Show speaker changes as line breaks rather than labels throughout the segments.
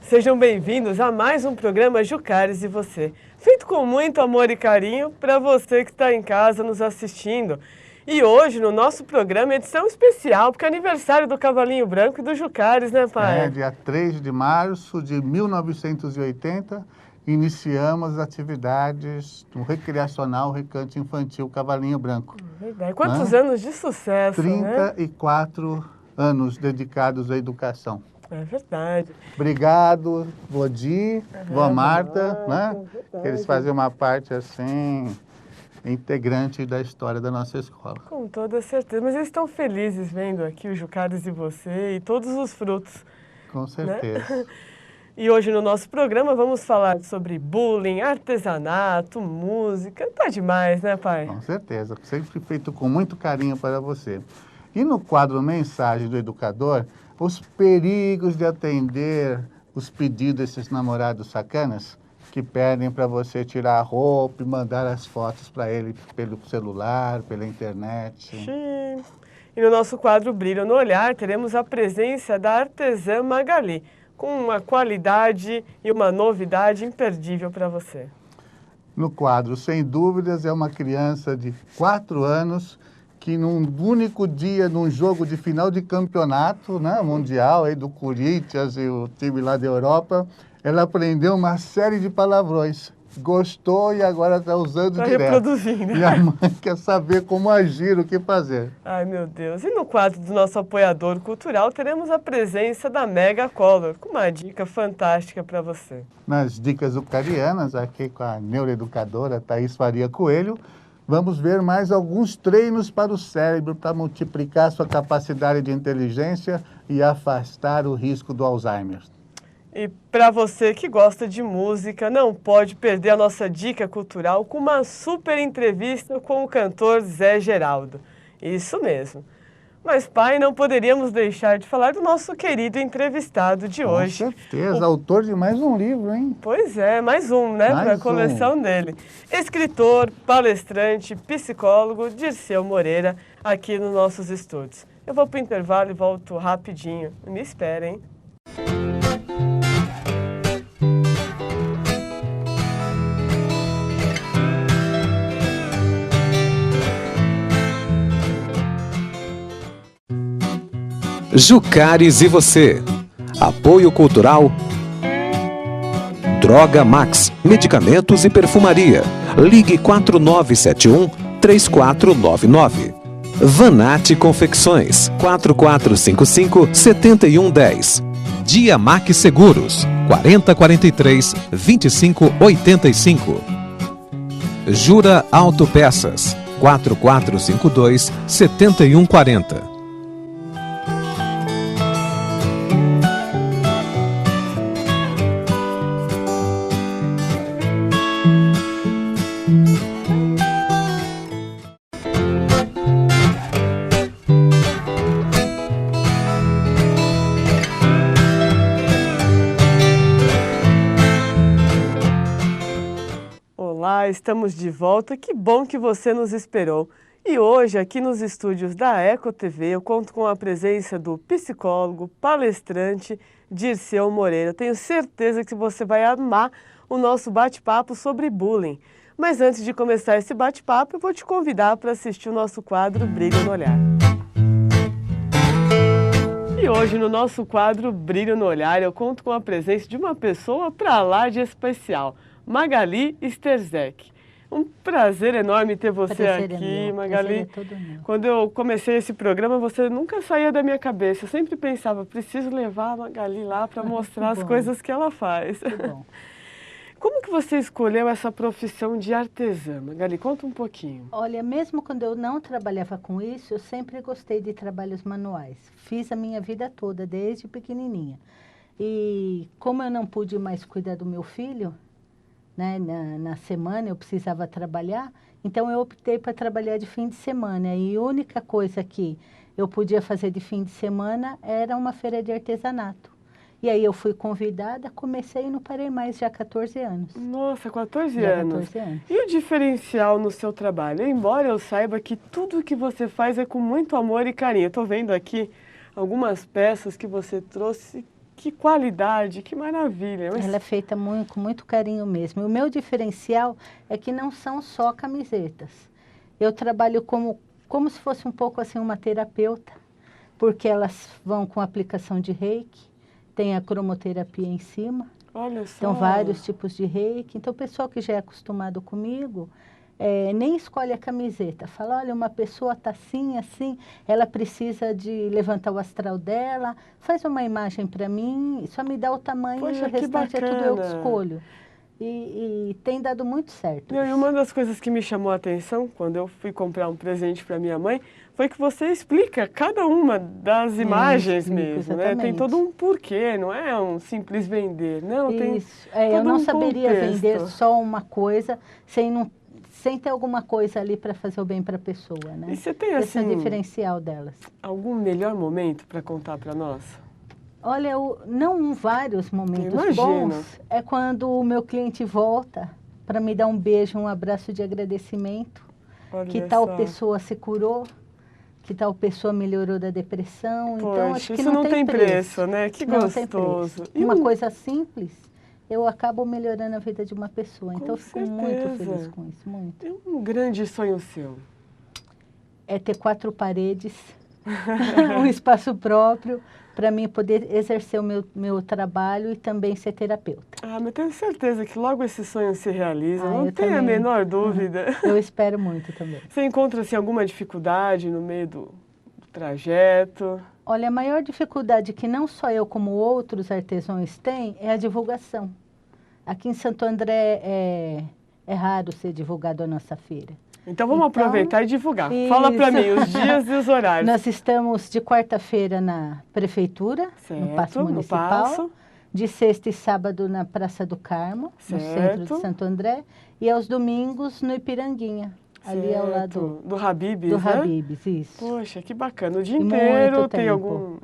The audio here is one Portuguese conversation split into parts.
Sejam bem-vindos a mais um programa Jucares e Você, feito com muito amor e carinho para você que está em casa nos assistindo. E hoje, no nosso programa, edição especial, porque é aniversário do Cavalinho Branco e do Jucares, né, pai?
Dia 3 de março de 1980, iniciamos as atividades do recreacional Recanto Infantil Cavalinho Branco.
Verdade. Quantos anos de sucesso,
34 anos dedicados à educação.
É verdade.
Obrigado, Vodi, Vó Marta, né? Que eles fazem uma parte assim, integrante da história da nossa escola.
Com toda certeza. Mas eles estão felizes vendo aqui o Jucares e Você e todos os frutos.
Com certeza.
Né? E hoje no nosso programa vamos falar sobre bullying, artesanato, música. Tá demais, né, pai?
Com certeza. Sempre feito com muito carinho para você. E no quadro Mensagem do Educador, os perigos de atender os pedidos desses namorados sacanas que pedem para você tirar a roupa e mandar as fotos para ele pelo celular, pela internet.
Sim. E no nosso quadro Brilho no Olhar, teremos a presença da artesã Magali, com uma qualidade e uma novidade imperdível para você.
No quadro, sem dúvidas, é uma criança de 4 anos que num único dia, num jogo de final de campeonato, né, mundial aí do Corinthians e o time lá da Europa, ela aprendeu uma série de palavrões. Gostou e agora está usando direto.
Reproduzindo.
E a mãe quer saber como agir, o que fazer.
Ai, meu Deus. E no quadro do nosso apoiador cultural, teremos a presença da Mega Color, com uma dica fantástica para você.
Nas dicas ucranianas, aqui com a neuroeducadora Thaís Faria Coelho, vamos ver mais alguns treinos para o cérebro para multiplicar sua capacidade de inteligência e afastar o risco do Alzheimer.
E para você que gosta de música, não pode perder a nossa dica cultural com uma super entrevista com o cantor Zé Geraldo. Isso mesmo. Mas, pai, não poderíamos deixar de falar do nosso querido entrevistado de hoje.
Com certeza, autor de mais um livro, hein?
Pois é, mais um, né, para a coleção dele. Escritor, palestrante, psicólogo, Dirceu Moreira, aqui nos nossos estúdios. Eu vou para o intervalo e volto rapidinho. Me esperem.
Jucares e Você. Apoio Cultural Droga Max, medicamentos e perfumaria. Ligue 4971-3499. Vanatti Confecções, 4455-7110. Diamac Seguros, 4043-2585. Jura Autopeças, 4452-7140.
Estamos de volta, que bom que você nos esperou. E hoje, aqui nos estúdios da Eco TV, eu conto com a presença do psicólogo, palestrante Dirceu Moreira. Tenho certeza que você vai amar o nosso bate-papo sobre bullying. Mas antes de começar esse bate-papo, eu vou te convidar para assistir o nosso quadro Brilho no Olhar. E hoje, no nosso quadro Brilho no Olhar, eu conto com a presença de uma pessoa para lá de especial, Magali Sterzek. Um prazer enorme ter você aqui, Magali. Quando eu comecei esse programa, você nunca saía da minha cabeça. Eu sempre pensava, preciso levar a Magali lá para mostrar as coisas que ela faz.
Bom.
Como que você escolheu essa profissão de artesã, Magali? Conta um pouquinho.
Olha, mesmo quando eu não trabalhava com isso, eu sempre gostei de trabalhos manuais. Fiz a minha vida toda, desde pequenininha. E como eu não pude mais cuidar do meu filho, né, na semana eu precisava trabalhar, então eu optei para trabalhar de fim de semana. E a única coisa que eu podia fazer de fim de semana era uma feira de artesanato. E aí eu fui convidada, comecei e não parei mais, já há 14 anos.
Nossa, 14 anos.
14 anos.
E o diferencial no seu trabalho? Embora eu saiba que tudo que você faz é com muito amor e carinho. Estou vendo aqui algumas peças que você trouxe Que qualidade, que maravilha. Mas...
Ela é feita com muito carinho mesmo. E o meu diferencial é que não são só camisetas. Eu trabalho como se fosse um pouco assim uma terapeuta, porque elas vão com aplicação de reiki, tem a cromoterapia em cima.
Olha só.
Então, vários tipos de reiki. Então, o pessoal que já é acostumado comigo, nem escolhe a camiseta. Fala, olha, uma pessoa está assim, assim, ela precisa de levantar o astral dela, faz uma imagem para mim, só me dá o tamanho.
Poxa,
e o
que
restante é tudo eu que
bacana.
escolho. E tem dado muito certo.
E uma das coisas que me chamou a atenção, quando eu fui comprar um presente para minha mãe, foi que você explica cada uma das imagens mesmo, né? Tem todo um porquê, não é um simples vender, não, tem
Isso. Eu não saberia
contexto.
vender só uma coisa sem ter alguma coisa ali para fazer o bem para a pessoa, né?
E você tem,
Esse é
assim,
o diferencial delas.
algum melhor momento para contar para nós?
Olha, não vários momentos
Imagino.
bons. É quando o meu cliente volta para me dar um beijo, um abraço de agradecimento.
Olha
Que tal
só.
pessoa se curou, que tal pessoa melhorou da depressão.
Poxa,
Então, acho que
isso não tem preço, né? Que
não tem
gostoso.
preço.
E
Uma coisa simples, eu acabo melhorando a vida de uma pessoa.
Com
Então, eu fico muito
certeza.
feliz com isso, muito.
Tem um grande sonho seu.
É ter 4 paredes, um espaço próprio, para mim poder exercer o meu trabalho e também ser terapeuta.
Ah, mas tenho certeza que logo esse sonho se realiza, não
eu
tenho a
também.
menor dúvida.
Eu espero muito também.
Você encontra assim, alguma dificuldade no meio do trajeto?
Olha, a maior dificuldade que não só eu como outros artesãos têm é a divulgação. Aqui em Santo André é raro ser divulgado a nossa feira.
Então vamos aproveitar e divulgar. Fala para
isso.
mim os dias e os horários.
Nós estamos de quarta-feira na prefeitura,
Certo,
no Paço
no
Municipal.
Paço.
De sexta e sábado na Praça do Carmo, no centro de Santo André. E aos domingos no Ipiranguinha, ali ao lado
do Habib's,
do
né?
Habib's, isso.
Poxa, que bacana. O dia
E
inteiro
muito
tem
tempo.
algum...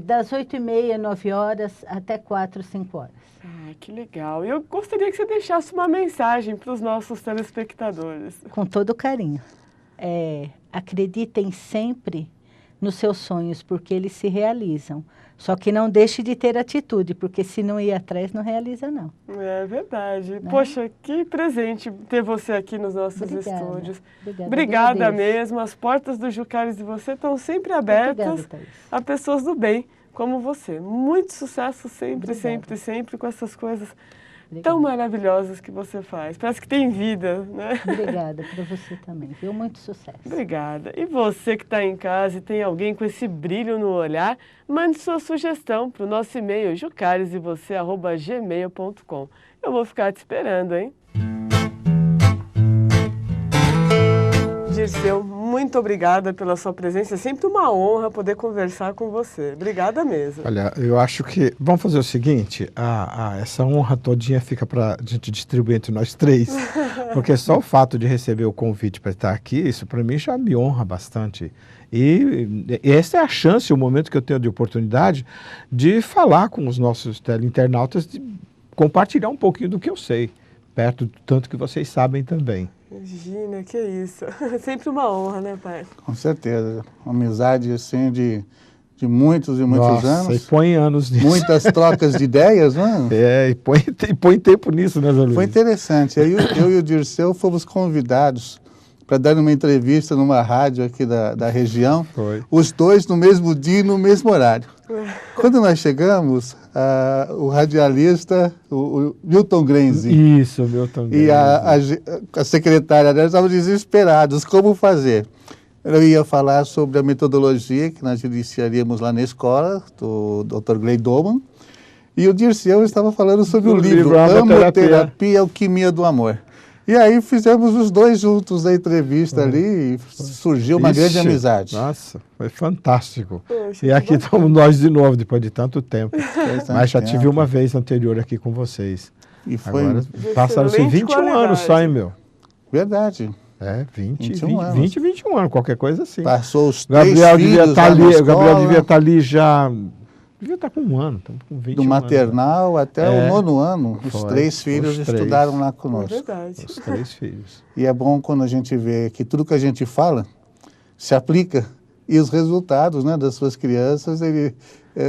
Das 8h30, 9 horas, até 4, 5 horas.
Ah, que legal. E eu gostaria que você deixasse uma mensagem para os nossos telespectadores.
Com todo carinho. Acreditem sempre nos seus sonhos, porque eles se realizam. Só que não deixe de ter atitude, porque se não ir atrás, não realiza, não.
É verdade.
Né?
Poxa, que presente ter você aqui nos nossos estúdios.
Obrigada
mesmo. As portas do Jucales e você estão sempre abertas
Obrigada, Thaís.
a pessoas do bem como você. Muito sucesso sempre,
Obrigada.
sempre, sempre com essas coisas tão maravilhosas que você faz. Parece que tem vida, né?
Obrigada para você também, viu? Muito sucesso.
Obrigada. E você que está em casa e tem alguém com esse brilho no olhar, mande sua sugestão para o nosso e-mail jucaresevocê@gmail.com. Eu vou ficar te esperando, hein? Dirceu, muito obrigada pela sua presença. É sempre uma honra poder conversar com você. Obrigada mesmo.
Olha, eu acho que... Vamos fazer o seguinte, essa honra todinha fica para a gente distribuir entre nós três, porque só o fato de receber o convite para estar aqui, isso para mim já me honra bastante. E essa é a chance, o momento que eu tenho de oportunidade de falar com os nossos teleinternautas, de compartilhar um pouquinho do que eu sei, perto do tanto que vocês sabem também.
Imagina, que isso. Sempre uma honra, né, pai?
Com certeza. Uma amizade assim de muitos e muitos
Nossa,
anos.
e põe anos nisso.
Muitas trocas de ideias, não é?
E põe tempo nisso, né, Zé Luiz?
Foi interessante. Eu e o Dirceu fomos convidados para dar uma entrevista numa rádio aqui da região.
Foi.
Os dois no mesmo dia e no mesmo horário. Quando nós chegamos, o radialista, o Milton Grenzi,
Isso, meu também.
e a secretária dela estavam desesperados. Como fazer? Eu ia falar sobre a metodologia que nós iniciaríamos lá na escola, do Dr. Gleidoman, e o Dirceu estava falando sobre o livro Amoterapia, Alquimia do Amor. E aí fizemos os dois juntos a entrevista ali e surgiu uma grande amizade.
Nossa, foi fantástico.
Poxa,
E aqui estamos nós de novo, depois de tanto tempo. Mas já tive
tempo.
uma vez anterior aqui com vocês.
E foi
Agora passaram-se
excelente
21 anos
qualidade.
só, hein, meu?
verdade.
21
anos.
21 anos, qualquer coisa assim.
Passou os
Gabriel
três
devia
filhos
estar
lá na
ali, o
escola,
Gabriel devia estar ali já. Devia estar com 1 ano, estamos com 21
do
anos.
maternal até o 9º ano. Os
Foi,
3 filhos
os três.
estudaram lá
É
conosco.
verdade.
Os 3 filhos.
E é bom quando a gente vê que tudo que a gente fala se aplica e os resultados, né, das suas crianças,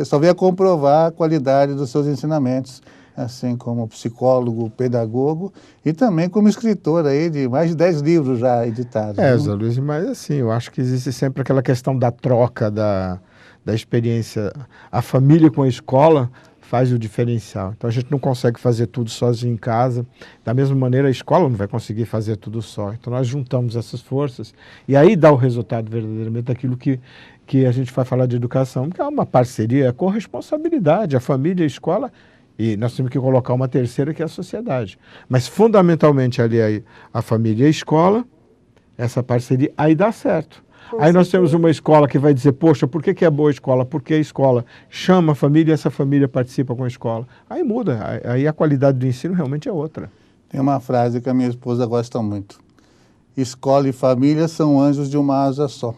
só veio a comprovar a qualidade dos seus ensinamentos, assim como psicólogo, pedagogo e também como escritor aí de mais de 10 livros já editados.
Zé Luiz, mas assim, eu acho que existe sempre aquela questão da troca, da experiência. A família com a escola faz o diferencial. Então a gente não consegue fazer tudo sozinho em casa. Da mesma maneira, a escola não vai conseguir fazer tudo só. Então nós juntamos essas forças e aí dá o resultado verdadeiramente daquilo que a gente vai falar de educação, que é uma parceria, corresponsabilidade, a família, a escola, e nós temos que colocar uma terceira, que é a sociedade. Mas fundamentalmente ali a família e a escola, essa parceria, aí dá certo. Aí nós temos uma escola que vai dizer, poxa, por que é boa a escola? Porque a escola chama a família e essa família participa com a escola. Aí muda, aí a qualidade do ensino realmente é outra.
Tem uma frase que a minha esposa gosta muito. Escola e família são anjos de uma asa só.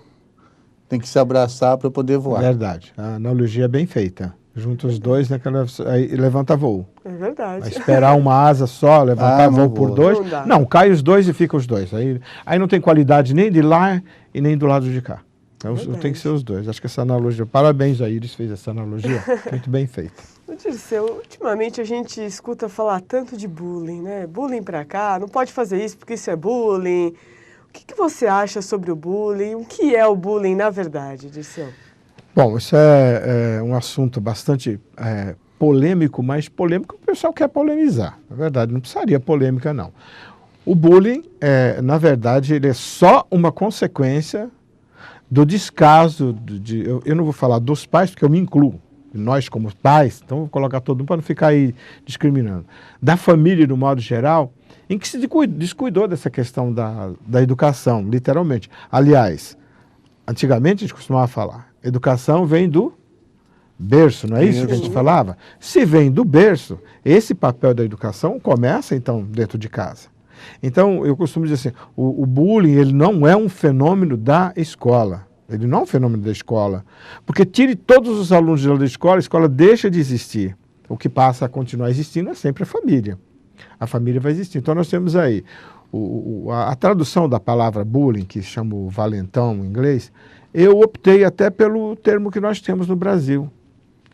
Tem que se abraçar para poder voar.
Verdade, a analogia é bem feita. Junta os dois, né, aí levanta voo.
É verdade.
Vai esperar uma asa só, levantar voo por dois.
Não,
cai os dois e fica os dois. Aí não tem qualidade nem de lá e nem do lado de cá. Então tem que ser os dois. Acho que essa analogia... Parabéns, a Iris fez essa analogia. Muito bem feita.
Dirceu, ultimamente a gente escuta falar tanto de bullying, né? Bullying pra cá, não pode fazer isso porque isso é bullying. O que você acha sobre o bullying? O que é o bullying na verdade, Dirceu?
Bom, isso é um assunto bastante polêmico, mas polêmico o pessoal quer polemizar. Na verdade, não precisaria polêmica, não. O bullying, na verdade, ele é só uma consequência do descaso, eu não vou falar dos pais, porque eu me incluo, nós como pais, então vou colocar todo mundo para não ficar aí discriminando, da família, no modo geral, em que se descuidou dessa questão da educação, literalmente. Aliás, antigamente a gente costumava falar, educação vem do berço, não é isso que a gente falava? Se vem do berço, esse papel da educação começa, então, dentro de casa. Então, eu costumo dizer assim, o bullying, ele não é um fenômeno da escola. Ele não é um fenômeno da escola. Porque tire todos os alunos da escola, a escola deixa de existir. O que passa a continuar existindo é sempre a família. A família vai existir. Então, nós temos aí a tradução da palavra bullying, que chama o valentão em inglês, eu optei até pelo termo que nós temos no Brasil,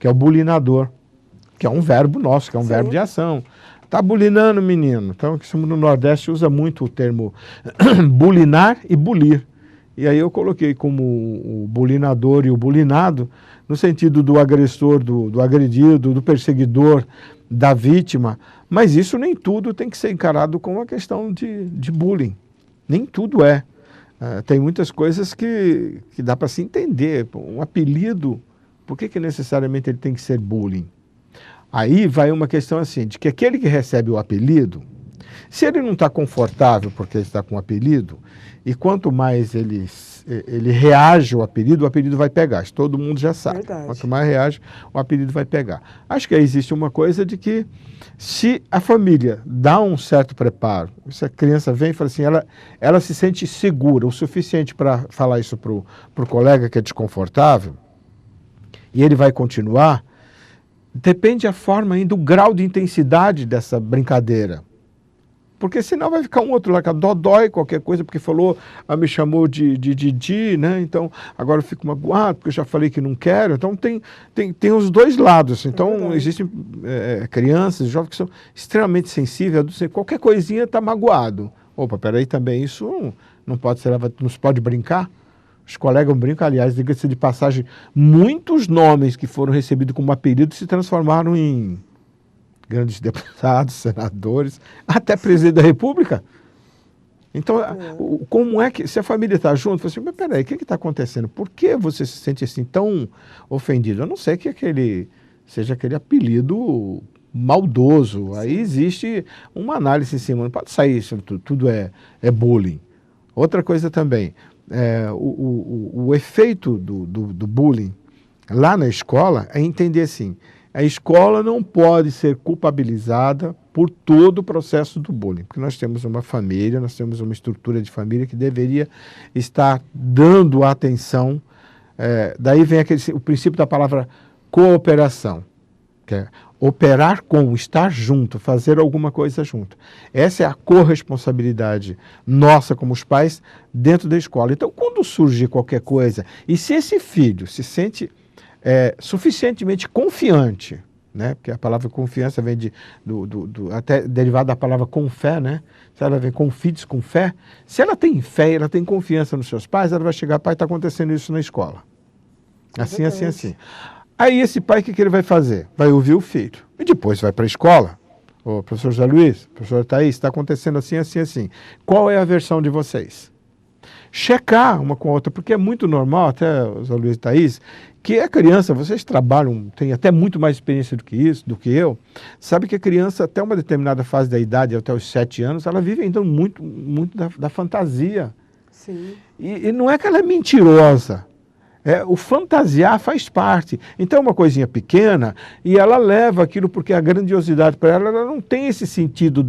que é o bulinador, que é um verbo nosso, que é um verbo de ação. Está bulinando, menino. Então, no Nordeste usa muito o termo bulinar e bulir. E aí eu coloquei como o bulinador e o bulinado, no sentido do agressor, do agredido, do perseguidor, da vítima. Mas isso nem tudo tem que ser encarado como uma questão de bullying. Nem tudo é. Tem muitas coisas que dá para se entender. Um apelido, por que necessariamente ele tem que ser bullying? Aí vai uma questão assim, de que aquele que recebe o apelido, se ele não está confortável porque ele está com o apelido, e quanto mais ele reage ao apelido, o apelido vai pegar. Isso todo mundo já sabe.
Verdade.
Quanto mais reage, o apelido vai pegar. Acho que aí existe uma coisa de que, se a família dá um certo preparo, se a criança vem e fala assim, ela se sente segura o suficiente para falar isso para o colega que é desconfortável, e ele vai continuar, depende a forma ainda, do grau de intensidade dessa brincadeira. Porque senão vai ficar um outro lá, que dodói qualquer coisa, porque falou, me chamou de Didi, né? Então agora eu fico magoado, porque eu já falei que não quero. Então tem os dois lados. Então existem crianças, jovens que são extremamente sensíveis, qualquer coisinha está magoado. Opa, peraí, também isso não pode ser, não se pode brincar. Os colegas brincam, aliás, diga-se de passagem, muitos nomes que foram recebidos como apelido se transformaram em grandes deputados, senadores, até presidente da República. Então, como é que, se a família está junto, você fala assim, mas peraí, o que está acontecendo? Por que você se sente assim tão ofendido? A não ser que seja aquele apelido maldoso. Sim. Aí existe uma análise em cima, não pode sair isso, tudo é bullying. Outra coisa também, o efeito do bullying lá na escola é entender assim, a escola não pode ser culpabilizada por todo o processo do bullying, porque nós temos uma família, nós temos uma estrutura de família que deveria estar dando atenção. Daí vem o princípio da palavra cooperação, que é operar com, estar junto, fazer alguma coisa junto. Essa é a corresponsabilidade nossa como os pais dentro da escola. Então, quando surge qualquer coisa, e se esse filho se sente suficientemente confiante, né? Porque a palavra confiança vem até derivada da palavra com fé, né? Se ela vem confides com fé, se ela tem fé, ela tem confiança nos seus pais, ela vai chegar, pai, está acontecendo isso na escola. Assim, assim, assim. Aí esse pai, o que ele vai fazer? Vai ouvir o filho. E depois vai para a escola. Ô, professor José Luiz, professor Thaís, está acontecendo assim, assim, assim. Qual é a versão de vocês? Checar uma com a outra, porque é muito normal, até José Luiz e Thaís, que a criança, vocês trabalham, têm até muito mais experiência do que isso, do que eu, sabe que a criança, até uma determinada fase da idade, até os 7 anos, ela vive ainda muito da fantasia.
Sim.
E não é que ela é mentirosa. O fantasiar faz parte. Então é uma coisinha pequena e ela leva aquilo porque a grandiosidade para ela não tem esse sentido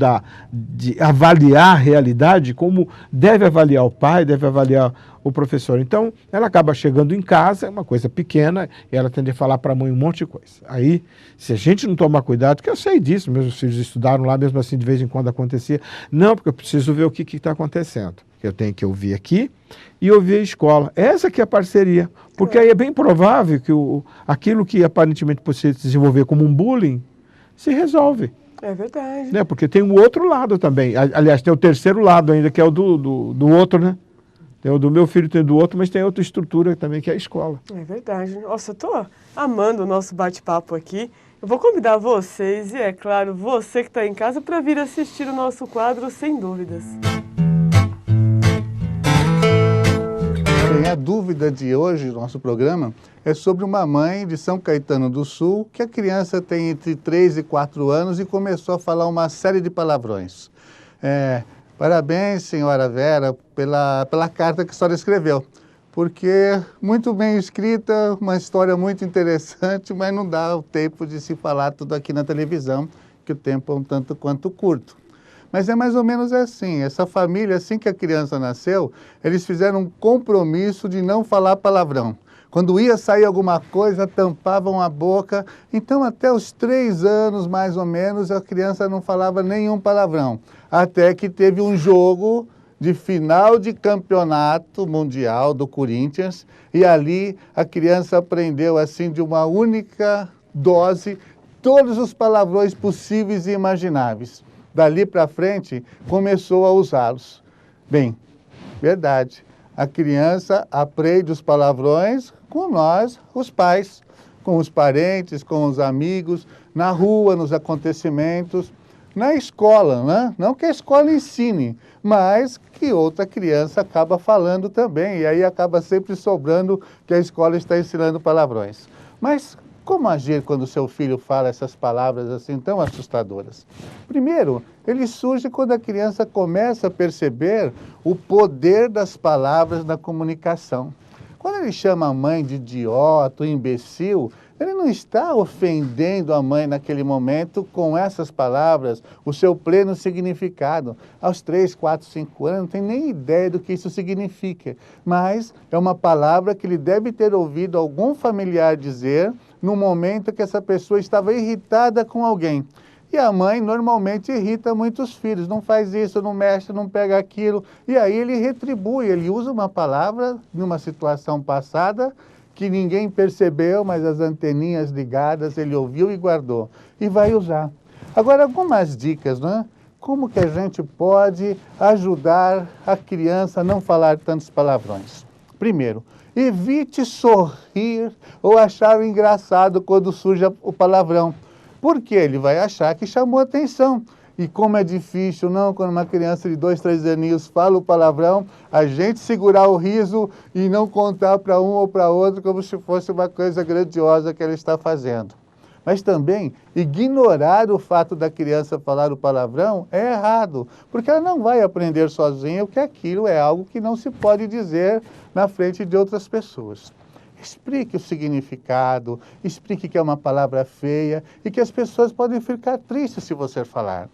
de avaliar a realidade como deve avaliar o pai, deve avaliar o professor. Então ela acaba chegando em casa, é uma coisa pequena, e ela tende a falar para a mãe um monte de coisa. Aí, se a gente não tomar cuidado, que eu sei disso, meus filhos estudaram lá, mesmo assim de vez em quando acontecia, não, porque eu preciso ver o que está acontecendo. Eu tenho que ouvir aqui e ouvir a escola. Essa que é a parceria. Porque aí é bem provável que aquilo que aparentemente pode se desenvolver como um bullying se resolve.
É verdade.
Né? Porque tem o outro lado também. Aliás, tem o terceiro lado ainda, que é o do outro, né? Tem o do meu filho, tem o do outro, mas tem outra estrutura também, que é a escola.
É verdade. Nossa, eu estou amando o nosso bate-papo aqui. Eu vou convidar vocês e, é claro, você que está em casa para vir assistir o nosso quadro Sem Dúvidas.
A dúvida de hoje, nosso programa, é sobre uma mãe de São Caetano do Sul, que a criança tem entre 3 e 4 anos e começou a falar uma série de palavrões. Parabéns, senhora Vera, pela carta que a senhora escreveu, porque muito bem escrita, uma história muito interessante, mas não dá o tempo de se falar tudo aqui na televisão, que o tempo é um tanto quanto curto. Mas é mais ou menos assim, essa família, assim que a criança nasceu, eles fizeram um compromisso de não falar palavrão. Quando ia sair alguma coisa, tampavam a boca. Então, até os 3 anos, mais ou menos, a criança não falava nenhum palavrão. Até que teve um jogo de final de campeonato mundial do Corinthians, e ali a criança aprendeu, assim, de uma única dose, todos os palavrões possíveis e imagináveis. Dali para frente, começou a usá-los. Bem, verdade, a criança aprende os palavrões com nós, os pais, com os parentes, com os amigos, na rua, nos acontecimentos, na escola, né? Não que a escola ensine, mas que outra criança acaba falando também, e aí acaba sempre sobrando que a escola está ensinando palavrões. Mas como agir quando seu filho fala essas palavras assim tão assustadoras? Primeiro, ele surge quando a criança começa a perceber o poder das palavras na comunicação. Quando ele chama a mãe de idiota, imbecil, ele não está ofendendo a mãe naquele momento com essas palavras, o seu pleno significado. Aos 3, 4, 5 anos, não tem nem ideia do que isso significa, mas é uma palavra que ele deve ter ouvido algum familiar dizer no momento que essa pessoa estava irritada com alguém. E a mãe normalmente irrita muitos filhos, não faz isso, não mexe, não pega aquilo. E aí ele retribui, ele usa uma palavra numa situação passada que ninguém percebeu, mas as anteninhas ligadas ele ouviu e guardou. E vai usar. Agora, algumas dicas, não é? Como que a gente pode ajudar a criança a não falar tantos palavrões? Primeiro, evite sorrir ou achar engraçado quando surge o palavrão, porque ele vai achar que chamou atenção. E como é difícil, não, quando uma criança de 2, 3 aninhos fala o palavrão, a gente segurar o riso e não contar para um ou para outro como se fosse uma coisa grandiosa que ela está fazendo. Mas também, ignorar o fato da criança falar o palavrão é errado, porque ela não vai aprender sozinha, porque aquilo é algo que não se pode dizer na frente de outras pessoas. Explique o significado, explique que é uma palavra feia e que as pessoas podem ficar tristes se você falar.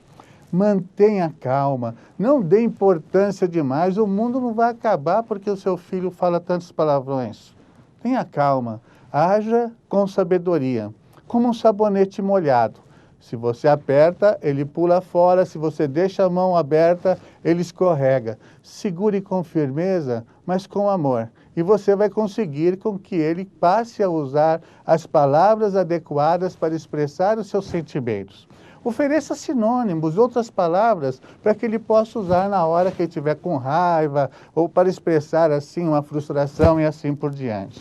Mantenha calma, não dê importância demais, o mundo não vai acabar porque o seu filho fala tantos palavrões. Tenha calma, haja com sabedoria, como um sabonete molhado. Se você aperta, ele pula fora, se você deixa a mão aberta, ele escorrega. Segure com firmeza, mas com amor. e você vai conseguir com que ele passe a usar as palavras adequadas para expressar os seus sentimentos. Ofereça sinônimos, outras palavras, para que ele possa usar na hora que ele estiver com raiva ou para expressar assim uma frustração e assim por diante.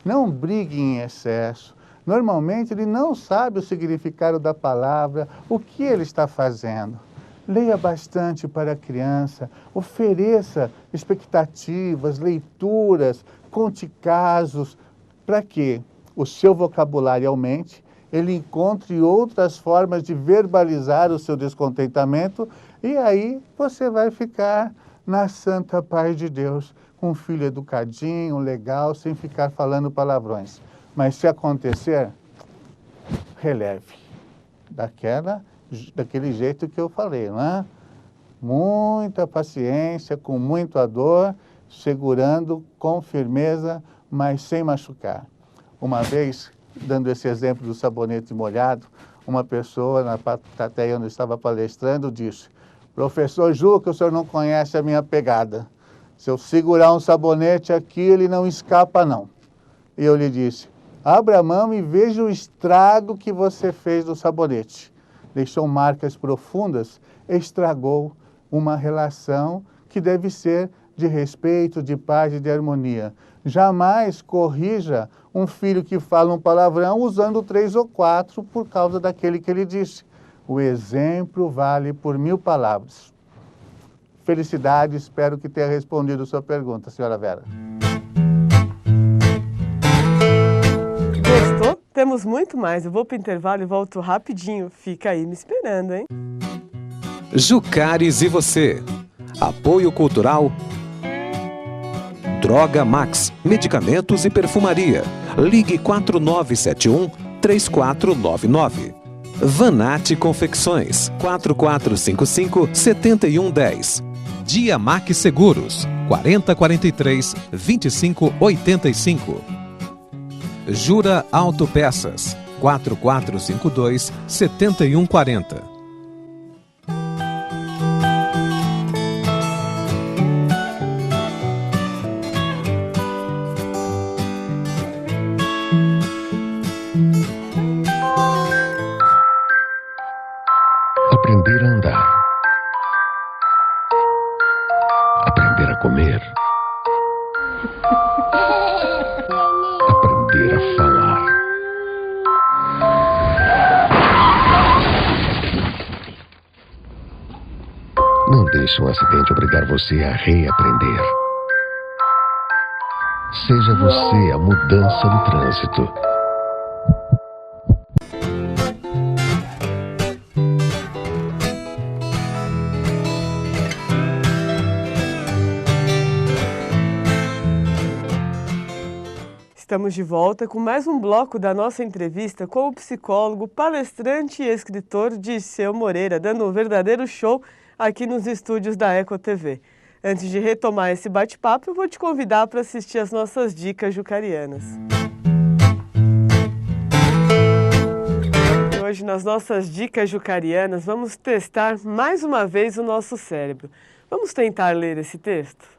Não brigue em excesso. Normalmente ele não sabe o significado da palavra, o que ele está fazendo. Leia bastante para a criança, ofereça expectativas, leituras, conte casos, para que o seu vocabulário aumente, ele encontre outras formas de verbalizar o seu descontentamento e aí você vai ficar na santa paz de Deus, com um filho educadinho, legal, sem ficar falando palavrões. Mas se acontecer, releve. Daquele jeito que eu falei, né? Muita paciência, com muita dor, segurando com firmeza, mas sem machucar. Uma vez, dando esse exemplo do sabonete molhado, uma pessoa na plateia onde eu estava palestrando disse: professor Juca, o senhor não conhece a minha pegada. Se eu segurar um sabonete aqui, ele não escapa não. E eu lhe disse: abra a mão e veja o estrago que você fez do sabonete. Deixou marcas profundas, estragou uma relação que deve ser de respeito, de paz e de harmonia. Jamais corrija um filho que fala um palavrão usando 3 ou 4 por causa daquele que ele disse. O exemplo vale por 1000 palavras. Felicidade, espero que tenha respondido a sua pergunta, senhora Vera.
Gostou? Temos muito mais. Eu vou para o intervalo e volto rapidinho. Fica aí me esperando, hein?
Jucares e você. Apoio Cultural Droga Max, medicamentos e perfumaria. Ligue 4971-3499. Vanatti Confecções, 4455-7110.
Diamac Seguros, 4043-2585. Jura Autopeças, 4452-7140.
Aprender a andar. Aprender a comer. Aprender a falar. Não deixe um acidente obrigar você a reaprender. Seja você a mudança no trânsito.
Estamos de volta com mais um bloco da nossa entrevista com o psicólogo, palestrante e escritor Dirceu Moreira, dando um verdadeiro show aqui nos estúdios da Eco TV. Antes de retomar esse bate-papo, eu vou te convidar para assistir as nossas dicas jucarianas. Hoje, nas nossas dicas jucarianas, vamos testar mais uma vez o nosso cérebro. Vamos tentar ler esse texto?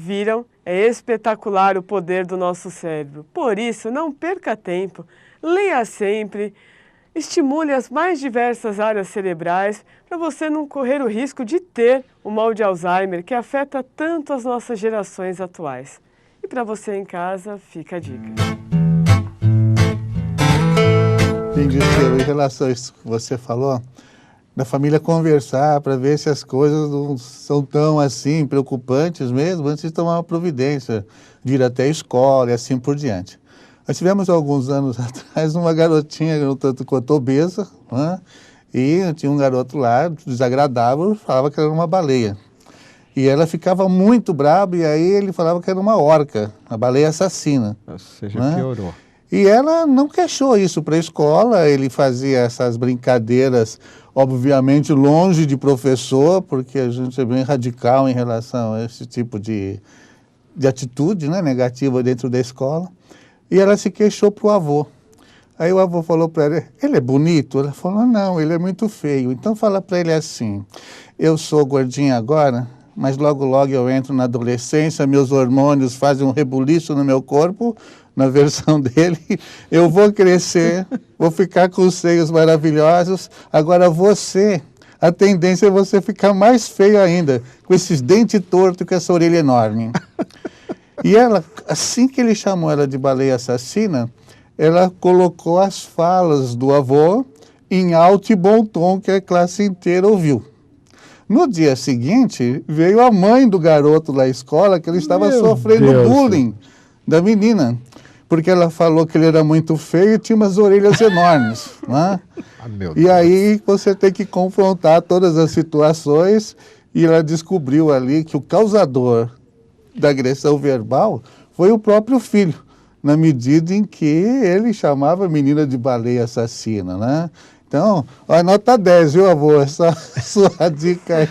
Viram? É espetacular o poder do nosso cérebro. Por isso, não perca tempo, leia sempre, estimule as mais diversas áreas cerebrais para você não correr o risco de ter o mal de Alzheimer que afeta tanto as nossas gerações atuais. E para você em casa, fica a dica.
Em relação a isso que você falou, da família conversar para ver se as coisas não são tão assim preocupantes mesmo, antes de tomar uma providência, de ir até a escola e assim por diante. Nós tivemos alguns anos atrás uma garotinha, um tanto quanto obesa, né? E tinha um garoto lá, desagradável, falava que era uma baleia. E ela ficava muito brava e aí ele falava que era uma orca, a baleia assassina.
Ou seja,
né?
piorou.
E ela não queixou isso para a escola, ele fazia essas brincadeiras, obviamente longe de professor, porque a gente é bem radical em relação a esse tipo de atitude, né, negativa dentro da escola. E ela se queixou para o avô. Aí o avô falou para ela, ele é bonito? Ela falou, não, ele é muito feio. Então fala para ele assim, eu sou gordinha agora, mas logo logo eu entro na adolescência, meus hormônios fazem um rebuliço no meu corpo, na versão dele, eu vou crescer, vou ficar com os seios maravilhosos, agora você, a tendência é você ficar mais feio ainda, com esses dentes tortos e com essa orelha enorme. E ela, assim que ele chamou ela de baleia assassina, ela colocou as falas do avô em alto e bom tom que a classe inteira ouviu. No dia seguinte, veio a mãe do garoto da escola, que ele estava sofrendo bullying da menina, porque ela falou que ele era muito feio e tinha umas orelhas enormes. Né? E aí você tem que confrontar todas as situações, e ela descobriu ali que o causador da agressão verbal foi o próprio filho, na medida em que ele chamava a menina de baleia assassina, né? Então, ó, nota 10, viu, avô? Essa sua dica aí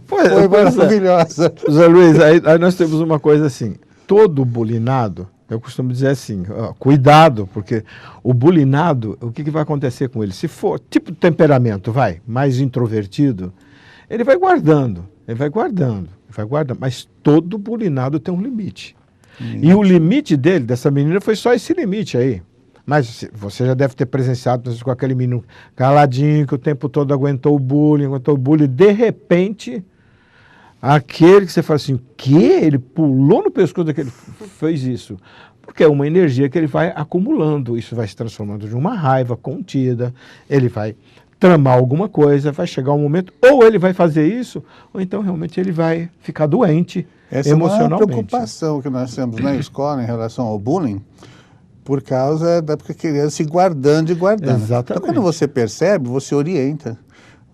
foi maravilhosa.
Zé Luiz, aí nós temos uma coisa assim, todo bulinado, eu costumo dizer assim, ó, cuidado, porque o bulinado, o que vai acontecer com ele? Se for tipo de temperamento, mais introvertido, ele vai guardando, mas todo bulinado tem um limite. E o limite dele, dessa menina, foi só esse limite aí. Mas você já deve ter presenciado com aquele menino caladinho, que o tempo todo aguentou o bullying, de repente, aquele que você fala assim, o quê? Ele pulou no pescoço daquele, fez isso. Porque é uma energia que ele vai acumulando, isso vai se transformando de uma raiva contida, ele vai tramar alguma coisa, vai chegar um momento, ou ele vai fazer isso, ou então realmente ele vai ficar doente emocionalmente.
Essa é uma preocupação que nós temos na escola em relação ao bullying, por causa da criança se guardando e guardando.
Exatamente.
Então, quando você percebe, você orienta,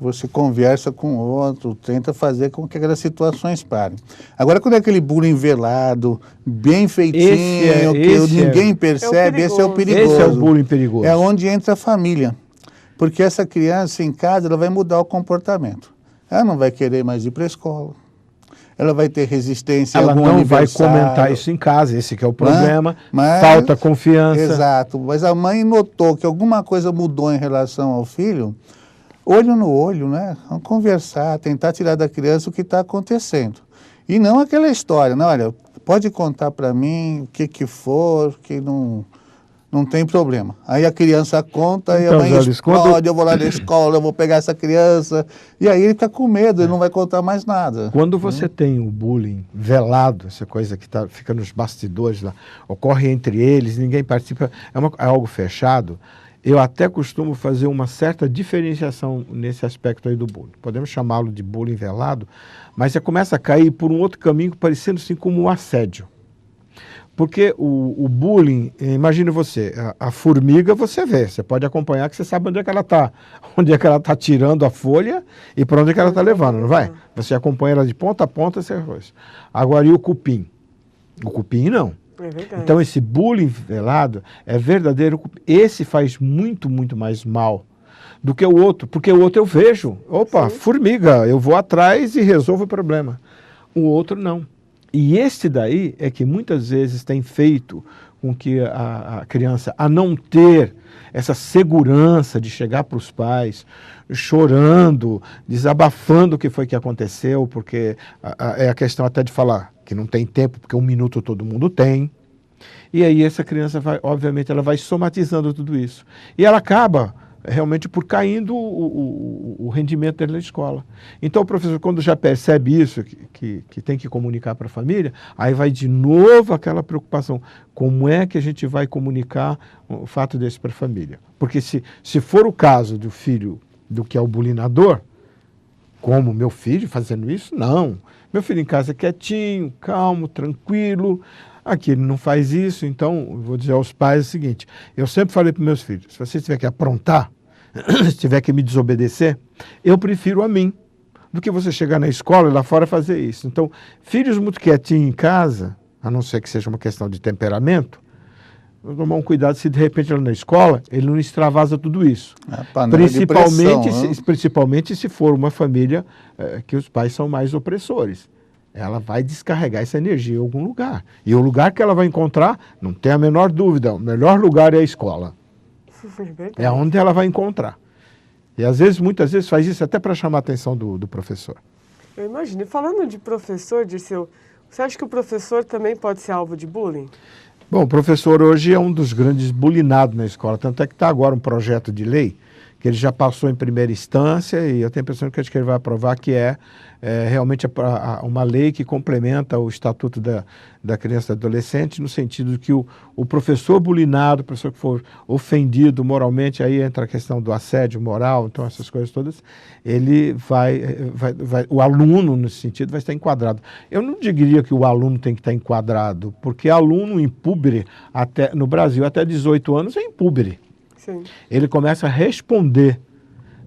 você conversa com o outro, tenta fazer com que aquelas situações parem. Agora, quando é aquele bullying velado, bem feitinho, que ninguém percebe, esse é o perigoso.
Esse é o bullying perigoso.
É onde entra a família. Porque essa criança em casa, ela vai mudar o comportamento. Ela não vai querer mais ir para a escola. Ela vai ter resistência a algum
aniversário. Ela não vai comentar isso em casa, esse que é o problema. Falta confiança.
Exato. Mas a mãe notou que alguma coisa mudou em relação ao filho, olho no olho, né? Vamos conversar, tentar tirar da criança o que está acontecendo. E não aquela história, não, olha, pode contar para mim o que for, que não tem problema. Aí a criança conta e a mãe explode, eu vou lá na escola, eu vou pegar essa criança. E aí ele fica com medo, ele não vai contar mais nada.
Quando você tem o bullying velado, essa coisa que fica nos bastidores lá, ocorre entre eles, ninguém participa, é algo fechado, eu até costumo fazer uma certa diferenciação nesse aspecto aí do bullying. Podemos chamá-lo de bullying velado, mas já começa a cair por um outro caminho parecendo assim como um assédio. Porque o bullying, imagine você, a formiga você vê, você pode acompanhar que você sabe onde é que ela está tirando a folha e para onde é que ela está levando, não vai? Você acompanha ela de ponta a ponta, você faz. Agora, e o cupim? O cupim não.
É verdade.
Então esse bullying velado é verdadeiro, esse faz muito, muito mais mal do que o outro, porque o outro eu vejo, opa, formiga, eu vou atrás e resolvo o problema. O outro não. E este daí é que muitas vezes tem feito com que a criança, a não ter essa segurança de chegar para os pais, chorando, desabafando o que foi que aconteceu, porque é a questão até de falar que não tem tempo, porque 1 minuto todo mundo tem. E aí essa criança vai, obviamente, ela vai somatizando tudo isso. E ela acaba realmente por caindo o rendimento dele na escola. Então o professor, quando já percebe isso, que tem que comunicar para a família, aí vai de novo aquela preocupação, como é que a gente vai comunicar o fato desse para a família? Porque se for o caso do filho do que é o bulinador, como meu filho fazendo isso, não. Meu filho em casa é quietinho, calmo, tranquilo. Aqui ele não faz isso, então eu vou dizer aos pais o seguinte, eu sempre falei para meus filhos, se você tiver que aprontar, se tiver que me desobedecer, eu prefiro a mim, do que você chegar na escola e lá fora fazer isso. Então, filhos muito quietinhos em casa, a não ser que seja uma questão de temperamento, vou tomar um cuidado se de repente ele na escola, ele não extravasa tudo isso. Principalmente se for uma família que os pais são mais opressores. Ela vai descarregar essa energia em algum lugar. E o lugar que ela vai encontrar, não tem a menor dúvida, o melhor lugar é a escola. É onde ela vai encontrar. E às vezes, muitas vezes, faz isso até para chamar a atenção do professor.
Eu imagino. E falando de professor, Dirceu, você acha que o professor também pode ser alvo de bullying?
Bom, o professor hoje é um dos grandes bulinados na escola. Tanto é que está agora um projeto de lei que ele já passou em primeira instância e eu tenho a impressão que acho que ele vai aprovar, que é realmente uma lei que complementa o Estatuto da Criança e do Adolescente, no sentido de que o professor bulinado, o professor que for ofendido moralmente, aí entra a questão do assédio moral, então essas coisas todas, ele o aluno, nesse sentido, vai estar enquadrado. Eu não diria que o aluno tem que estar enquadrado, porque aluno impúbere, no Brasil, até 18 anos, é impúbere.
Sim.
Ele começa a responder,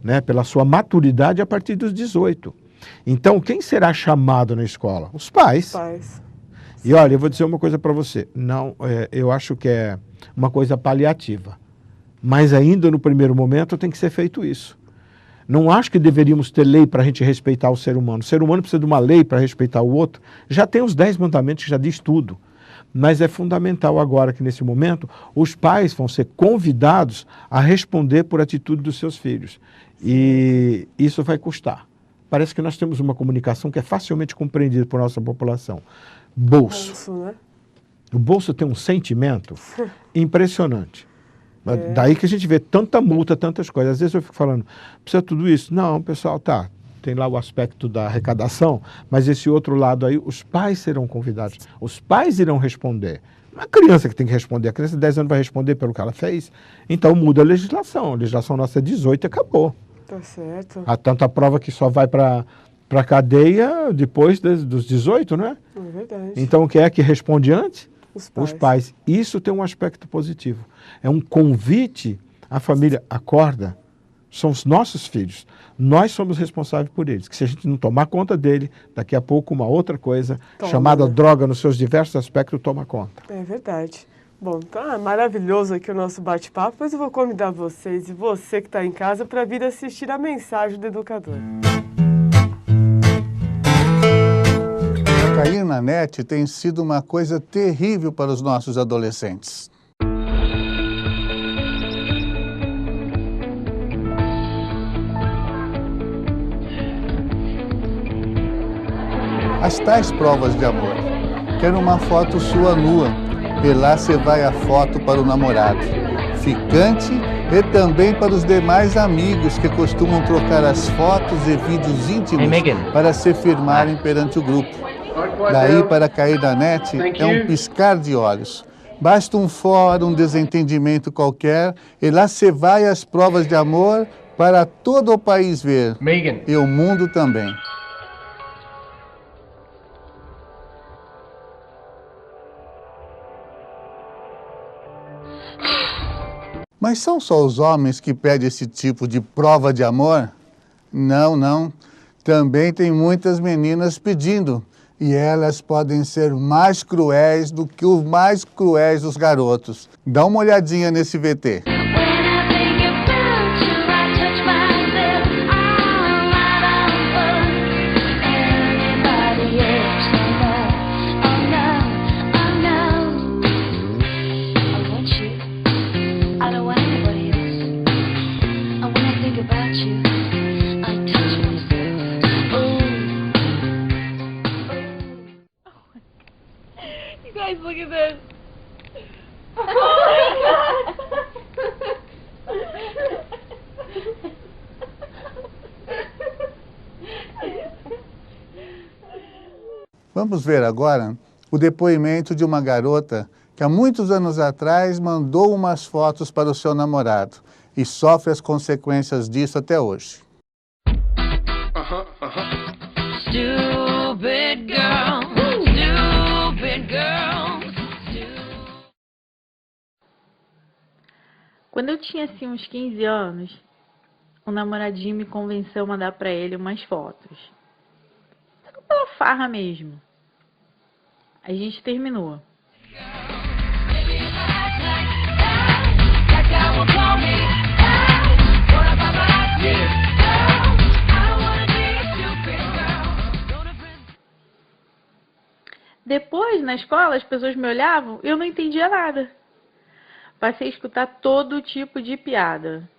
né, pela sua maturidade a partir dos 18. Então, quem será chamado na escola? Os pais. E olha, eu vou dizer uma coisa para você. Não, eu acho que é uma coisa paliativa. Mas ainda no primeiro momento tem que ser feito isso. Não acho que deveríamos ter lei para a gente respeitar o ser humano. O ser humano precisa de uma lei para respeitar o outro. Já tem os 10 mandamentos que já diz tudo. Mas é fundamental agora que, nesse momento, os pais vão ser convidados a responder por atitude dos seus filhos. E isso vai custar. Parece que nós temos uma comunicação que é facilmente compreendida por nossa população. Bolso.
Né?
O bolso tem um sentimento impressionante. Daí que a gente vê tanta multa, tantas coisas. Às vezes eu fico falando, precisa tudo isso? Não, pessoal, tá. Tem lá o aspecto da arrecadação, mas esse outro lado aí, os pais serão convidados. Os pais irão responder. Não é a criança que tem que responder. A criança de 10 anos vai responder pelo que ela fez. Então muda a legislação. A legislação nossa é 18 e acabou.
Tá certo.
Há tanta prova que só vai para a cadeia depois dos 18, né?
É verdade.
Então quem é que responde antes?
Os pais.
Os pais. Isso tem um aspecto positivo. É um convite à família. Acorda, são os nossos filhos. Nós somos responsáveis por eles. Que se a gente não tomar conta dele, daqui a pouco uma outra coisa, chamada droga nos seus diversos aspectos, toma conta.
É verdade. Bom, tá maravilhoso aqui o nosso bate-papo, mas eu vou convidar vocês e você que está em casa para vir assistir a mensagem do educador.
Cair na net tem sido uma coisa terrível para os nossos adolescentes. As tais provas de amor. Quero uma foto sua nua. E lá você vai a foto para o namorado, ficante e também para os demais amigos que costumam trocar as fotos e vídeos íntimos para se firmarem perante o grupo. Daí para cair na net é um piscar de olhos. Basta um fórum, um desentendimento qualquer e lá você vai às provas de amor para todo o país ver. E o mundo também. Mas são só os homens que pedem esse tipo de prova de amor? Não, não. Também tem muitas meninas pedindo. E elas podem ser mais cruéis do que os mais cruéis dos garotos. Dá uma olhadinha nesse VT. Vamos ver agora o depoimento de uma garota que há muitos anos atrás mandou umas fotos para o seu namorado e sofre as consequências disso até hoje.
Stupid girl, stupid girl. Quando eu tinha assim uns 15 anos, um namoradinho me convenceu a mandar pra ele umas fotos. Só pela farra mesmo. A gente terminou. Depois, na escola, as pessoas me olhavam e eu não entendia nada. Passei a escutar todo tipo de piada.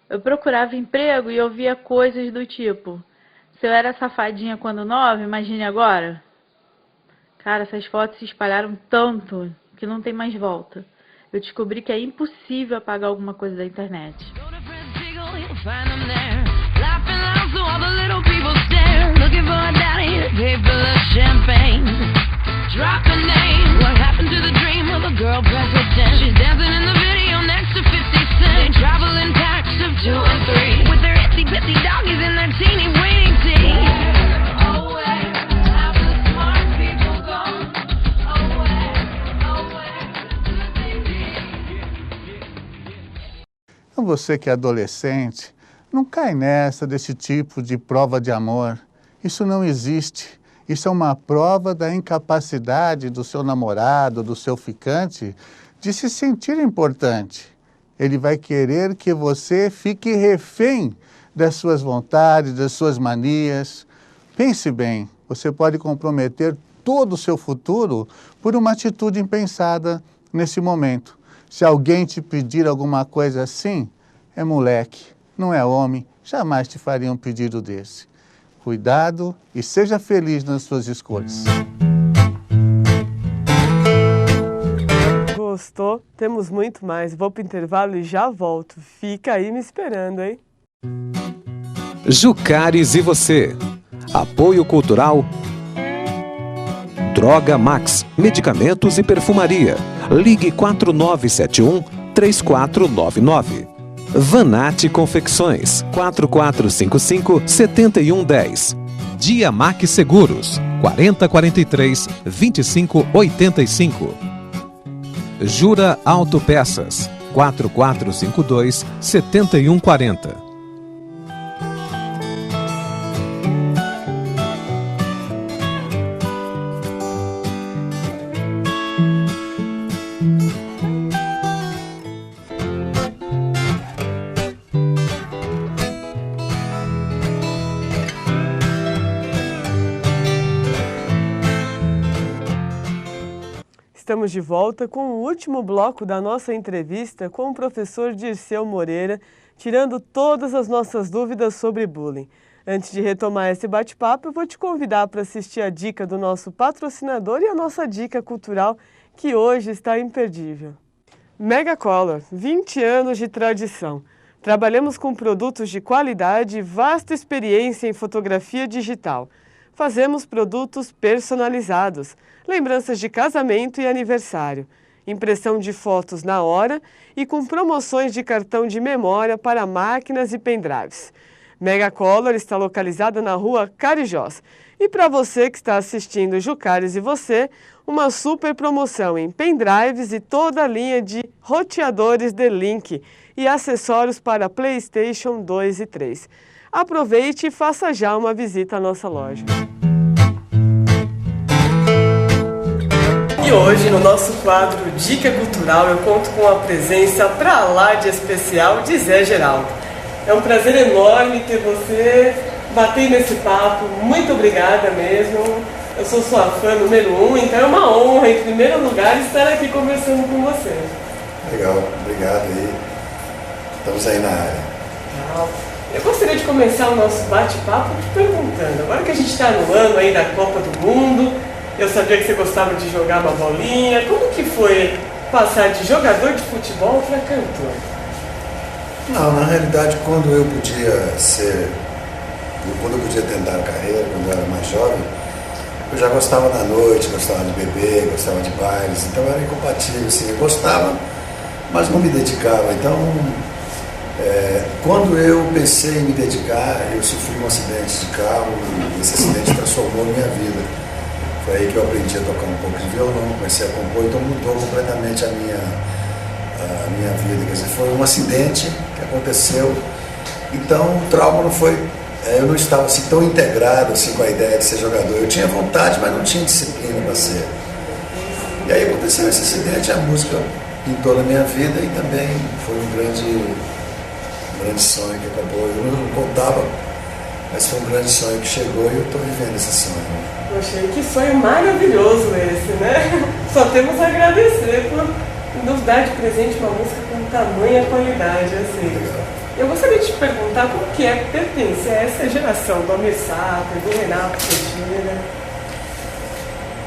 Eu procurava emprego e ouvia coisas do tipo: se eu era safadinha quando nova, imagine agora. Cara, essas fotos se espalharam tanto que não tem mais volta. Eu descobri que é impossível apagar alguma coisa da internet.
Você que é adolescente, não cai nessa desse tipo de prova de amor. Isso não existe. Isso é uma prova da incapacidade do seu namorado, do seu ficante, de se sentir importante. Ele vai querer que você fique refém das suas vontades, das suas manias. Pense bem, você pode comprometer todo o seu futuro por uma atitude impensada nesse momento. Se alguém te pedir alguma coisa assim, é moleque, não é homem, jamais te faria um pedido desse. Cuidado e seja feliz nas suas escolhas.
Gostou? Temos muito mais. Vou para o intervalo e já volto. Fica aí me esperando, hein?
Jucares e você. Apoio Cultural Droga Max, medicamentos e perfumaria. Ligue 4971-3499. Vanatti Confecções, 4455-7110. Dia Mac Seguros, 4043-2585. Jura Autopeças, 4452-7140.
Estamos de volta com o último bloco da nossa entrevista com o professor Dirceu Moreira, tirando todas as nossas dúvidas sobre bullying. Antes de retomar esse bate-papo, eu vou te convidar para assistir a dica do nosso patrocinador e a nossa dica cultural, que hoje está imperdível. Megacolor, 20 anos de tradição. Trabalhamos com produtos de qualidade e vasta experiência em fotografia digital. Fazemos produtos personalizados, lembranças de casamento e aniversário, impressão de fotos na hora e com promoções de cartão de memória para máquinas e pendrives. Megacolor está localizada na rua Carijós. E para você que está assistindo Jucares e você, uma super promoção em pendrives e toda a linha de roteadores D-Link e acessórios para PlayStation 2 e 3. Aproveite e faça já uma visita à nossa loja. E hoje, no nosso quadro Dica Cultural, eu conto com a presença pra lá de especial de Zé Geraldo. É um prazer enorme ter você, bater nesse papo. Muito obrigada mesmo. Eu sou sua fã número 1, então é uma honra, em primeiro lugar, estar aqui conversando com você.
Legal, obrigado aí. Estamos aí na área.
Eu gostaria de começar o nosso bate-papo te perguntando, agora que a gente está no ano aí da Copa do Mundo, eu sabia que você gostava de jogar uma bolinha, como que foi passar de jogador de futebol para cantor?
Não, na realidade, quando eu podia tentar a carreira, quando eu era mais jovem, eu já gostava da noite, gostava de beber, gostava de bailes, então era incompatível, assim, eu gostava, mas não me dedicava. Então, quando eu pensei em me dedicar, eu sofri um acidente de carro e esse acidente transformou minha vida. Foi aí que eu aprendi a tocar um pouco de violão, comecei a compor, então mudou completamente a minha vida. Quer dizer, foi um acidente que aconteceu, então o trauma não foi... Eu não estava assim, tão integrado assim, com a ideia de ser jogador. Eu tinha vontade, mas não tinha disciplina para ser. E aí aconteceu esse acidente, a música pintou na minha vida e também foi um grande sonho que acabou. Eu não contava, mas foi um grande sonho que chegou e eu estou vivendo esse sonho.
Poxa, que sonho maravilhoso esse, né? Só temos a agradecer por nos dar de presente uma música com tamanha qualidade, assim.
Legal.
Eu gostaria de te perguntar como que é que pertence a essa geração do Almir Sater, do Renato Teixeira.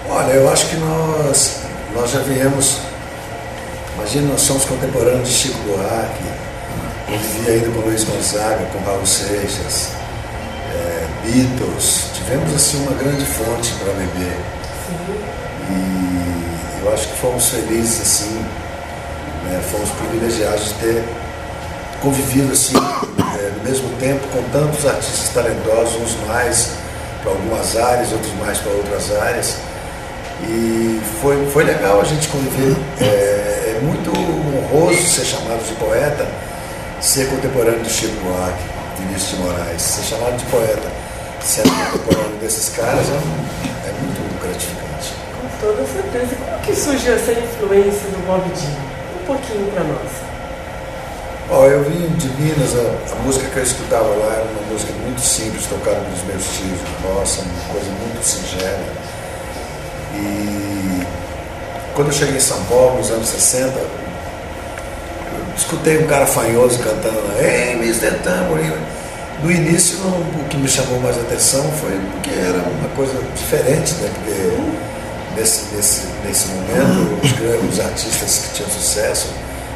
Olha, eu acho que nós já viemos... Imagina, nós somos contemporâneos de Chico Buarque, eu vivi ainda com Luiz Gonzaga, com Raul Seixas, Beatles. Tivemos assim uma grande fonte para beber.
Sim.
E eu acho que fomos felizes assim, né? Fomos privilegiados de ter convivido assim, no mesmo tempo com tantos artistas talentosos, uns mais para algumas áreas, outros mais para outras áreas. E foi legal a gente conviver. É muito honroso ser chamado de poeta, ser contemporâneo de Chico Buarque, Vinícius de Moraes, ser chamado de poeta, ser contemporâneo desses caras é muito gratificante.
Com toda certeza. Como que surgiu essa influência do Bob Dylan? Um pouquinho para nós.
Eu vim de Minas, a música que eu escutava lá era uma música muito simples, tocada pelos meus tios, nossa, uma coisa muito singela. E quando eu cheguei em São Paulo, nos anos 60, eu escutei um cara fanhoso cantando lá, "Hey, Mr. Tambourine". No início, o que me chamou mais atenção foi porque era uma coisa diferente, né? Porque nesse momento, os artistas que tinham sucesso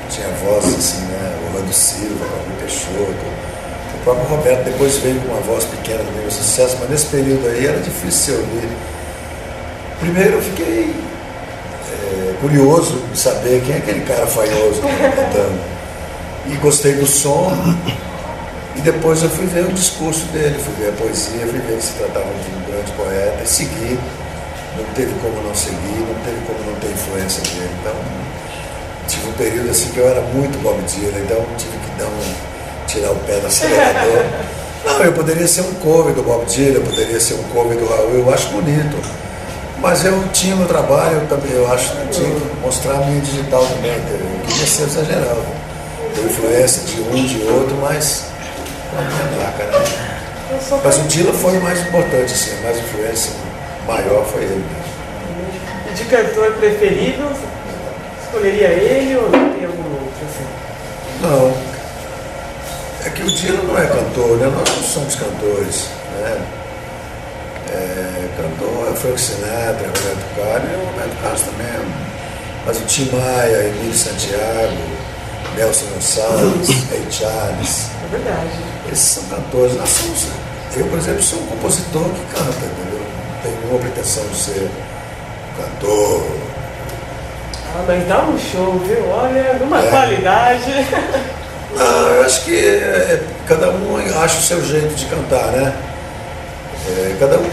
tinha vozes assim, né? Orlando Silva, Raul Peixoto, o próprio Roberto depois veio com uma voz pequena do meu sucesso, mas nesse período aí era difícil de ouvir. Primeiro eu fiquei curioso de saber quem é aquele cara fanhoso que está cantando. E gostei do som. E depois eu fui ver o discurso dele, fui ver a poesia, fui ver que se tratava de um grande poeta e segui. Não teve como não seguir, não teve como não ter influência dele. Então, tive um período assim que eu era muito Bob Dylan, então tive que tirar o pé do acelerador. Não, eu poderia ser um cover do Bob Dylan, eu poderia ser um cover do Raul, eu acho bonito. Mas eu tinha meu trabalho, eu acho que eu tinha que mostrar a minha digital também. Eu queria ser exagerado. Eu influência de um, de outro, mas não minha marca, né? Mas o Dylan foi o mais importante, assim, a mais influência maior foi ele mesmo.
De cantor preferido, escolheria ele ou tem algum outro? Assim?
Não. É que o Dylan não é cantor, né? Nós não somos cantores, né? Cantor é Frank Sinatra, Roberto Carlos, e o Roberto Carlos também. Mas o Tim Maia, Emílio Santiago, Nelson Gonçalves, Ray Charles.
É verdade.
Esses são cantores. Eu, por exemplo, sou um compositor que canta, entendeu? Não tenho nenhuma pretensão de ser cantor.
Ah, mas dá um show, viu? Olha, numa qualidade.
Não, eu acho que cada um acha o seu jeito de cantar, né? Cada um,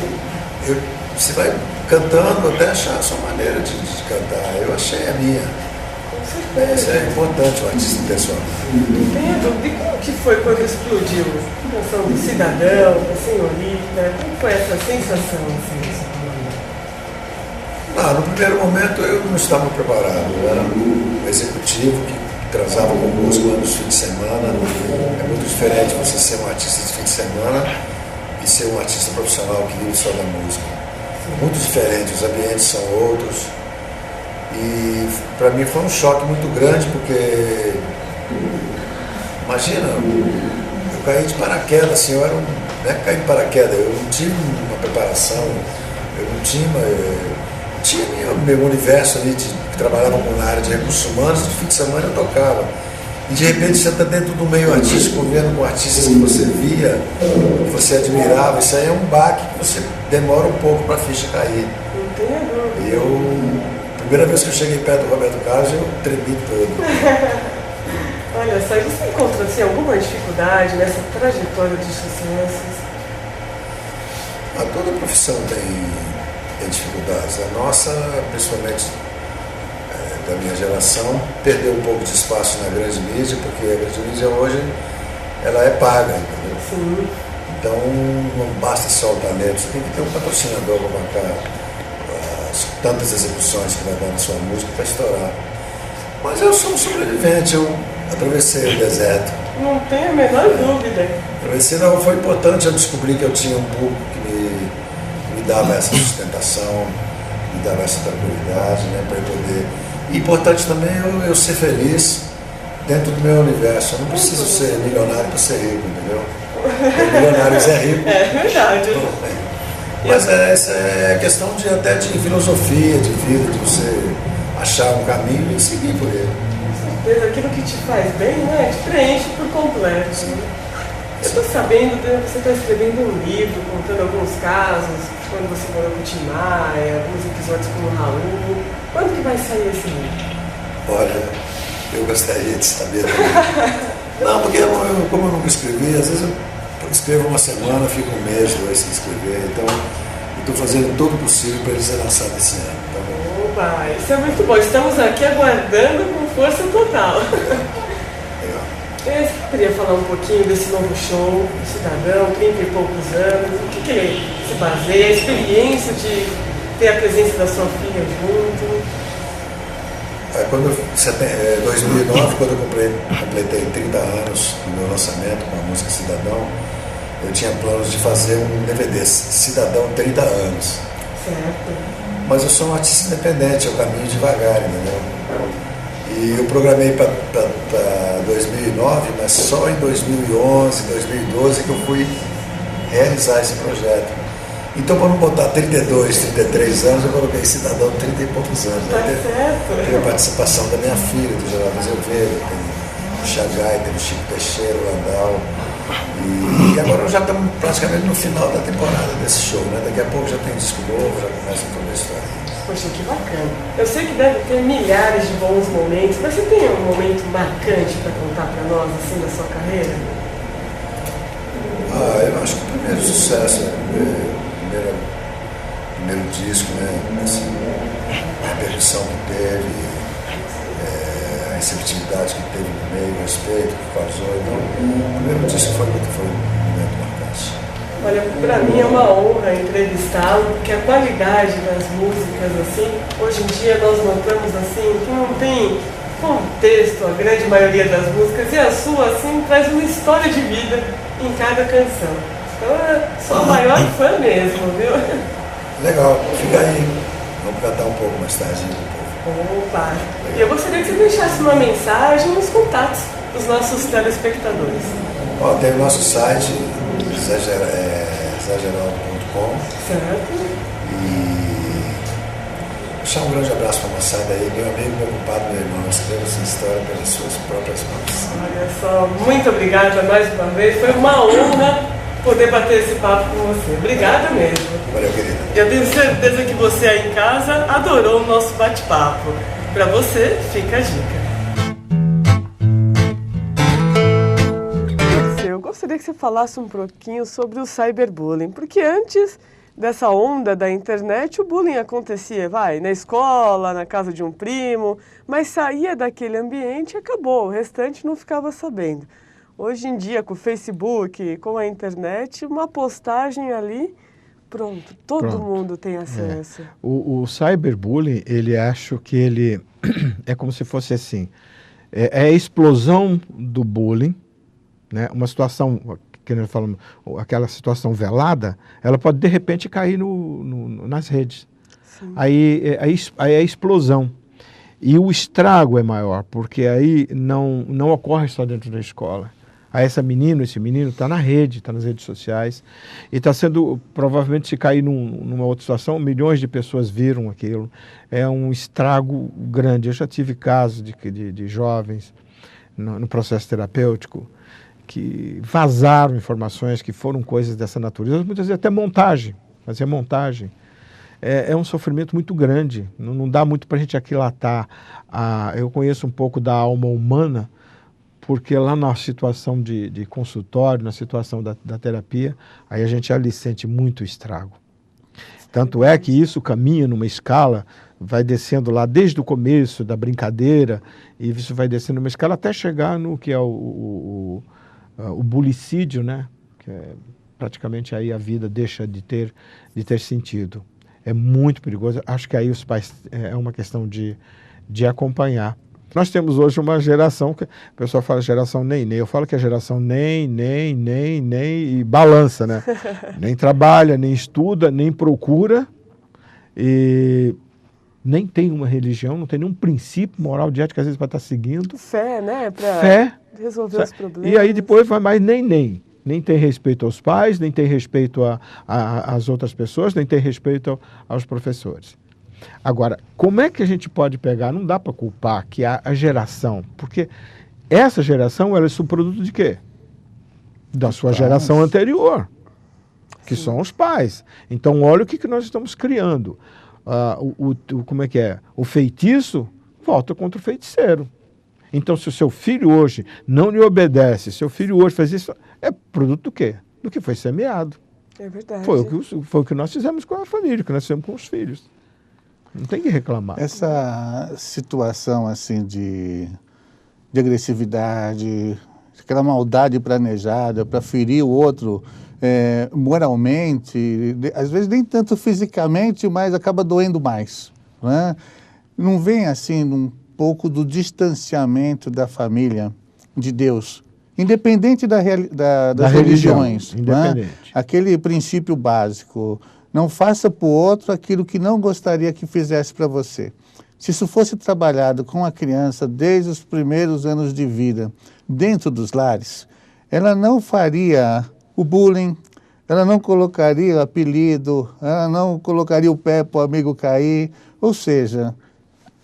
você vai cantando até achar a sua maneira de cantar. Eu achei a minha. Isso é importante, o artista ter sua.
Tenho dúvida. E como que foi quando explodiu a canção do Cidadão, da Senhorita? Como foi essa sensação? Assim?
No primeiro momento eu não estava preparado. Eu era um executivo que transava com música nos fins de semana. É muito diferente você ser um artista de fim de semana e ser um artista profissional que vive só da música. Muito diferente, os ambientes são outros. E para mim foi um choque muito grande, porque imagina, eu caí de paraquedas, assim, eu era não é cair de paraquedas, eu não tive uma preparação, eu não tinha meu universo ali de que trabalhavam na área de recursos humanos, no fim de semana eu tocava. E de repente você está dentro do meio artístico, vendo com artistas que você via, que você admirava. Isso aí é um baque que você demora um pouco para a ficha cair. E a primeira vez que eu cheguei perto do Roberto Carlos, eu tremi todo.
Olha só, e você encontrou assim, alguma dificuldade nessa trajetória de sucessos?
Toda profissão tem dificuldades. A nossa, principalmente da minha geração, perdeu um pouco de espaço na grande mídia, porque a grande mídia hoje ela é paga, entendeu?
Sim.
Então não basta só o talento, você tem que ter um patrocinador para bancar tantas execuções que vai dar na sua música para estourar. Mas eu sou um sobrevivente, eu atravessei o deserto.
Não tenho a menor dúvida.
Atravessei, não, foi importante eu descobrir que eu tinha um público que me dava essa sustentação, me dava essa tranquilidade, né, para eu poder. E importante também eu ser feliz dentro do meu universo. Eu não preciso ser milionário para ser rico, entendeu? Porque milionários é rico.
É verdade.
Mas essa é questão até de filosofia, de vida, de você achar um caminho e seguir por ele.
Com certeza, aquilo que te faz bem, né, te preenche por completo. Eu estou sabendo que você está escrevendo um livro, contando alguns casos, quando você morou com o Tim Maia, alguns episódios com o Raul. Quando que vai sair esse livro?
Olha, eu gostaria de saber também. Não, porque como eu nunca escrevi, às vezes eu escrevo uma semana, fico um mês, dois sem escrever. Então, eu estou fazendo todo o possível para ele ser lançado esse ano. Então,
opa, isso é muito bom. Estamos aqui aguardando com força total.
Legal.
Eu queria falar um pouquinho desse novo show, Cidadão, 30 e poucos anos. O que ele se baseia? A experiência de ter a presença da sua filha junto.
Em 2009, quando eu completei 30 anos do meu lançamento com a música Cidadão, eu tinha planos de fazer um DVD, Cidadão 30 anos.
Certo.
Mas eu sou um artista independente, eu caminho devagar, entendeu? E eu programei para 2009, mas só em 2011, 2012 que eu fui realizar esse projeto. Então, para não botar 32, 33 anos, eu coloquei Cidadão 30 e poucos anos.
Tá certo.
Tem a participação da minha filha, do Geraldo Azevedo, tem o Xagai, tem o Chico Teixeira, o Landau. E agora já estamos praticamente no final da temporada desse show, né? Daqui a pouco já tem disco novo, já começa toda a história.
Poxa, que bacana. Eu sei que deve ter milhares de bons momentos, mas você tem um momento marcante para contar para nós, assim, da sua carreira?
Eu acho que o primeiro sucesso, primeiro disco, né? Assim, a repercussão que teve, a receptividade que teve no meio, o respeito que causou. Então, o primeiro disco foi um momento marcante.
Olha, para mim é uma honra entrevistá-lo, porque a qualidade das músicas, assim, hoje em dia nós notamos, assim, que não tem contexto a grande maioria das músicas, e a sua, assim, traz uma história de vida em cada canção. Então, eu sou a maior fã mesmo, viu?
Legal, fica aí. Vamos cantar um pouco mais tarde.
Opa! E eu gostaria que você deixasse uma mensagem nos contatos dos nossos telespectadores.
Tem o nosso site, zegeraldo.com.
Certo.
E deixar um grande abraço para a moçada aí, meu amigo, meu compadre, meu irmão. Escreva essa história pelas suas próprias mãos.
Olha só, muito obrigada mais uma vez. Foi uma honra poder bater esse papo com você. Obrigada mesmo.
Valeu, querida.
Eu tenho certeza que você aí em casa adorou o nosso bate-papo. Para você, fica a dica. Eu gostaria que você falasse um pouquinho sobre o cyberbullying, porque antes dessa onda da internet, o bullying acontecia, na escola, na casa de um primo, mas saía daquele ambiente e acabou, o restante não ficava sabendo. Hoje em dia, com o Facebook, com a internet, uma postagem ali, pronto, todo mundo tem acesso.
O cyberbullying, acho que ele é como se fosse assim, é a explosão do bullying, né? Uma situação, que nós falamos, aquela situação velada, ela pode de repente cair nas redes. Aí é a explosão. E o estrago é maior, porque aí não ocorre só dentro da escola. a esse menino está na rede, está nas redes sociais, e está sendo, provavelmente, se cair numa outra situação, milhões de pessoas viram aquilo. É um estrago grande. Eu já tive casos de jovens no processo terapêutico que vazaram informações que foram coisas dessa natureza, muitas vezes até fazer montagem. É um sofrimento muito grande, não dá muito para a gente aquilatar. Eu conheço um pouco da alma humana, porque lá na situação de consultório, na situação da terapia, aí a gente ali sente muito estrago. Tanto é que isso caminha numa escala, vai descendo lá desde o começo da brincadeira, e isso vai descendo numa escala até chegar no que é o bulicídio, né? Que é, praticamente aí a vida deixa de ter sentido. É muito perigoso. Acho que aí os pais é uma questão de acompanhar. Nós temos hoje uma geração que o pessoal fala geração nem, eu falo que é geração nem e balança, né? Nem trabalha, nem estuda, nem procura e nem tem uma religião, não tem nenhum princípio moral de ética às vezes para estar seguindo.
Fé, né?
Fé.
Resolver os problemas.
E aí depois vai mais nem tem respeito aos pais, nem tem respeito às outras pessoas, nem tem respeito aos professores. Agora, como é que a gente pode pegar? Não dá para culpar que a geração, porque essa geração ela é subproduto de quê? Da sua geração anterior, que são os pais. Então, olha o que nós estamos criando. Como é que é? O feitiço volta contra o feiticeiro. Então, se o seu filho hoje não lhe obedece, seu filho hoje faz isso, é produto do quê? Do que foi semeado.
É verdade.
Foi o que nós fizemos com a família, o que nós fizemos com os filhos. Não tem que reclamar.
Essa situação assim de agressividade, aquela maldade planejada para ferir o outro moralmente, às vezes nem tanto fisicamente, mas acaba doendo mais. Né? Não vem assim um pouco do distanciamento da família de Deus, independente das religiões.
Independente.
Né? Aquele princípio básico. Não faça para o outro aquilo que não gostaria que fizesse para você. Se isso fosse trabalhado com a criança desde os primeiros anos de vida, dentro dos lares, ela não faria o bullying, ela não colocaria o apelido, ela não colocaria o pé para o amigo cair. Ou seja,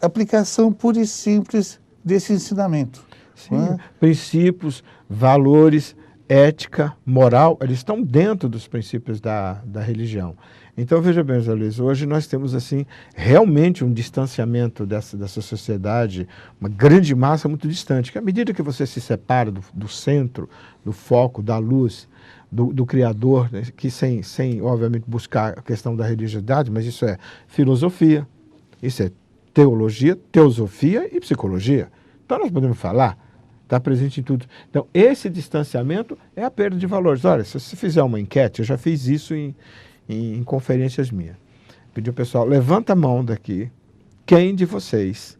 aplicação pura e simples desse ensinamento.
Sim, princípios, valores, ética, moral, eles estão dentro dos princípios da religião. Então, veja bem, José Luiz, hoje nós temos assim, realmente um distanciamento dessa sociedade, uma grande massa muito distante, que à medida que você se separa do centro, do foco, da luz, do Criador, né, que sem, obviamente, buscar a questão da religiosidade, mas isso é filosofia, isso é teologia, teosofia e psicologia. Então, nós podemos falar, está presente em tudo. Então, esse distanciamento é a perda de valores. Olha, se você fizer uma enquete, eu já fiz isso em conferências minhas. Pedi ao pessoal, levanta a mão daqui, quem de vocês,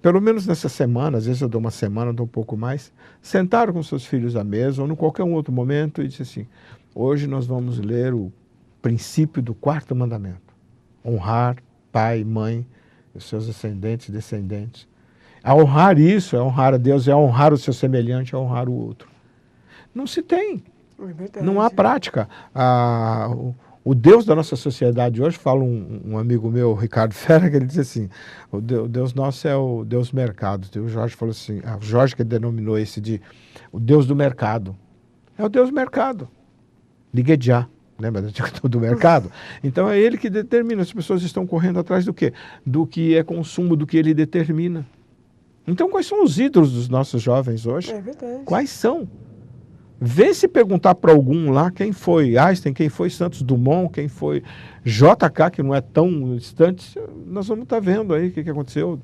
pelo menos nessa semana, às vezes eu dou uma semana, dou um pouco mais, sentaram com seus filhos à mesa, ou em qualquer um outro momento, e disse assim, hoje nós vamos ler o princípio do 4º mandamento. Honrar pai, mãe, os seus ascendentes e descendentes. A honrar isso, é honrar a Deus, é honrar o seu semelhante, é honrar o outro. Não se tem.
É verdade.
Não há prática. O Deus da nossa sociedade hoje, fala um amigo meu, Ricardo Ferra, que ele diz assim, o Deus nosso é o Deus mercado. O Jorge falou assim, o Jorge que denominou esse de o Deus do mercado. É o Deus mercado. Ligue já. Lembra do mercado? Então é ele que determina. As pessoas estão correndo atrás do quê? Do que é consumo, do que ele determina. Então quais são os ídolos dos nossos jovens hoje?
É verdade.
Quais são? Vê se perguntar para algum lá quem foi Einstein, quem foi Santos Dumont, quem foi JK, que não é tão distante, nós vamos estar vendo aí o que aconteceu.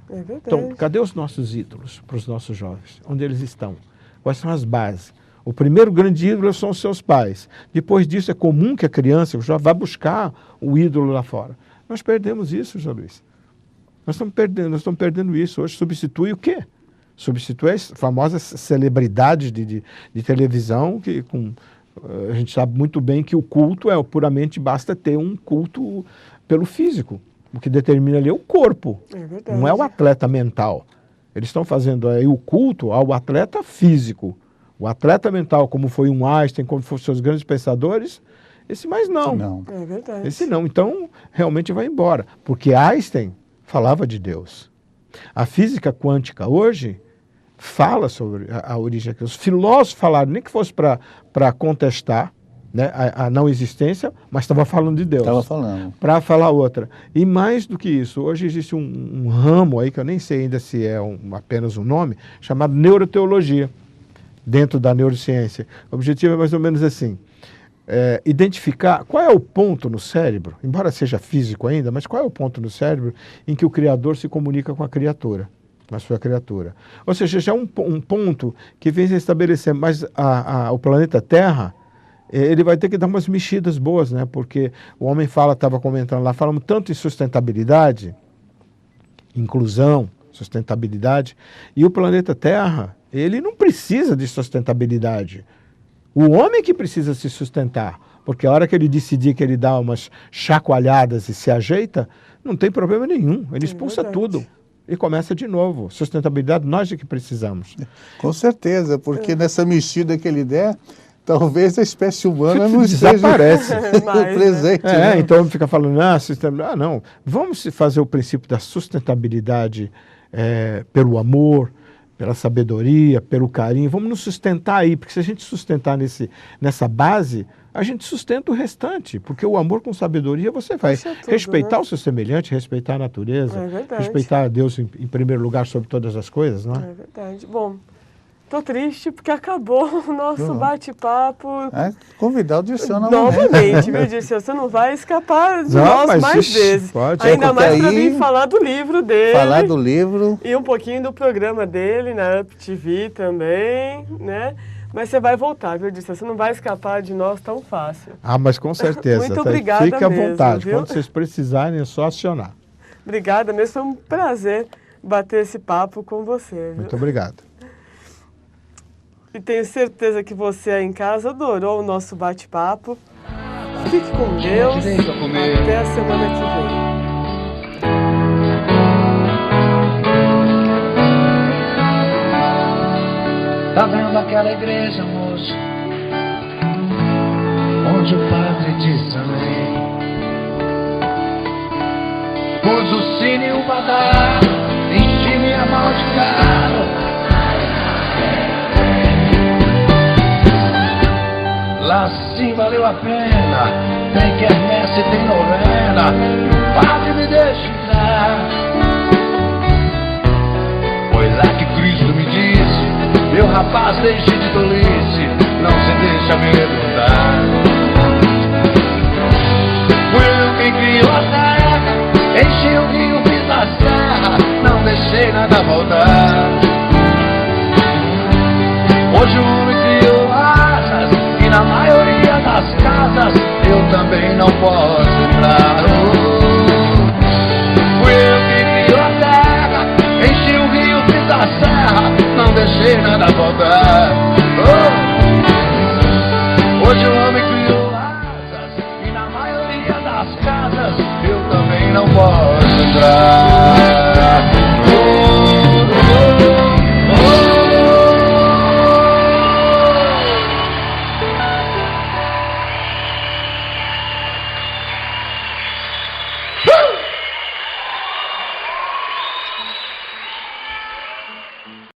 É verdade.
Então, cadê os nossos ídolos para os nossos jovens? Onde eles estão? Quais são as bases? O primeiro grande ídolo são os seus pais. Depois disso, é comum que a criança, o jovem, vá buscar o ídolo lá fora. Nós perdemos isso, João Luiz. Nós estamos perdendo isso. Hoje substitui o quê? Substitui as famosas celebridades de televisão, que a gente sabe muito bem que o culto puramente basta ter um culto pelo físico. O que determina ali é o corpo, não é o atleta mental. Eles estão fazendo aí o culto ao atleta físico, O atleta mental, como foi um Einstein, como foram seus grandes pensadores, esse mais não.
Não.
É verdade.
Esse não. Então, realmente vai embora. Porque Einstein falava de Deus. A física quântica hoje fala sobre a origem. Os filósofos falaram, nem que fosse para contestar, né, a não existência, mas estava falando de Deus.
Estava falando.
Para falar outra. E mais do que isso, hoje existe um ramo aí, que eu nem sei ainda se é apenas um nome, chamado neuroteologia, dentro da neurociência. O objetivo é mais ou menos assim, identificar qual é o ponto no cérebro, embora seja físico ainda, mas qual é o ponto no cérebro em que o Criador se comunica com a criatura, com a sua criatura. Ou seja, já é um ponto que vem se estabelecer, mas o planeta Terra, ele vai ter que dar umas mexidas boas, né? Porque o homem estava comentando lá, falamos tanto em sustentabilidade, inclusão, sustentabilidade, e o planeta Terra, ele não precisa de sustentabilidade. O homem que precisa se sustentar, porque a hora que ele decidir que ele dá umas chacoalhadas e se ajeita, não tem problema nenhum, ele expulsa tudo e começa de novo. Sustentabilidade, nós é que precisamos.
Com certeza, porque nessa mexida que ele der, talvez a espécie humana não
desaparece
presente.
Né? Então fica falando, não, vamos fazer o princípio da sustentabilidade pelo amor, pela sabedoria, pelo carinho, vamos nos sustentar aí, porque se a gente sustentar nessa base, a gente sustenta o restante, porque o amor com sabedoria você vai respeitar, né, o seu semelhante, respeitar a natureza, respeitar a Deus em primeiro lugar sobre todas as coisas, não é?
É verdade. Bom, tô triste porque acabou o nosso bate-papo.
Convidar o Dirceu
novamente, viu, Dirceu? Você não vai escapar de nós mais vezes.
Pode.
Ainda mais para vir falar do livro dele.
Falar do livro.
E um pouquinho do programa dele na Up TV também, né? Mas você vai voltar, viu, Dirceu? Você não vai escapar de nós tão fácil.
Mas com certeza.
Muito obrigada mesmo.
Fique à vontade.
Viu?
Quando vocês precisarem, é só acionar.
Obrigada mesmo. Foi um prazer bater esse papo com você. Viu?
Muito obrigado.
E tenho certeza que você aí em casa adorou o nosso bate-papo. Fique com Deus. Até a semana que vem.
Tá vendo aquela igreja, moço? Onde o padre diz amém. Pus o sino e o badar, enchi minha mão de caro. Lá sim valeu a pena, tem quermesse, tem novena, e o padre me deixa entrar. Foi lá que Cristo me disse: meu rapaz, deixe de tolice, não se deixa amedrontar. Fui eu quem criou a terra, enchi o rio, fiz a serra, não deixei nada voltar. Hoje o homem criou asas, e na maioria das casas eu também não posso entrar. Fui eu que criou a terra, enchi o rio, fiz a serra, não deixei nada voltar.